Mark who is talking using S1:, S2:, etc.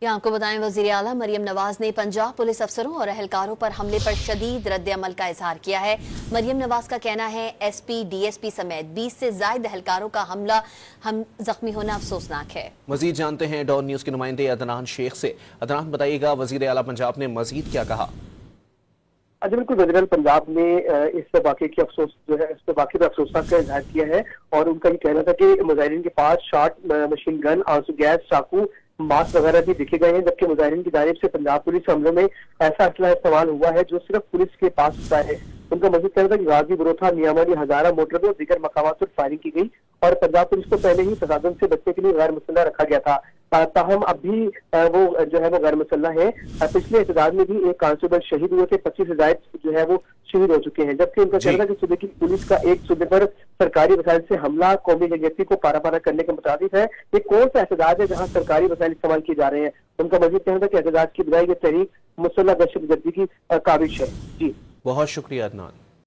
S1: यहाँ आपको बताएं, वज़ीर आला मरियम नवाज ने पंजाब पुलिस अफसरों और अहलकारों पर हमले पर शदीद रद्द अमल का इजहार किया है। मरियम नवाज का कहना है एसपी डीएसपी समेत 20 से ज़ायद अहलकारों का हम जख्मी होना अफसोसनाक है।
S2: मजीद जानते हैं डॉन न्यूज के नुमाइंदे अदनान शेख से। अदनान, बताइएगा वज़ीर आला पंजाब ने मजीद क्या कहा?
S3: जी बिल्कुल, वज़ीर आला पंजाब ने इस वाक़े की अफसोस जो है इस वाक़े पर अफसोस का इजहार किया है और उनका ये कहना था कि मुजाहिरीन के पास शॉट मशीन गन, आंसू गैस, चाकू, मास्क वगैरह भी दिखे गए हैं, जबकि मुजाहिरीन की जानिब से पंजाब पुलिस हमलों में ऐसा असला इस्तेमाल हुआ है जो सिर्फ पुलिस के पास होता है। उनका मजीद कहना था कि गाजी, बरोथा, मियांवाली, हजारा, मोटरवे और दीगर मकामात पर फायरिंग की गई और पंजाब पुलिस को पहले ही तसादुम से बचने के लिए गैर मुसल्लह रखा गया था। ताहम अब भी वो जो है वो गैर मुसल्लह है। पिछले एहतजाज में भी एक कांस्टेबल शहीद हुए थे, 25 से ज़ायद जो है वो शहीद हो चुके हैं। जबकि उनका कहना था कि सूबे की पुलिस का एक सूबे पर सरकारी वसाइल से हमला कौमी यकजहती को पारा पारा करने के मुताबिक है। ये कौन सा एहतजाज है जहाँ सरकारी वसाइल इस्तेमाल किए जा रहे हैं? उनका मजीद कहना था कि एहतजाज की बजाय ये तहरीक मुसल्लह दहशतगर्दी की काबिश है। जी
S2: बहुत शुक्रिया अदनान।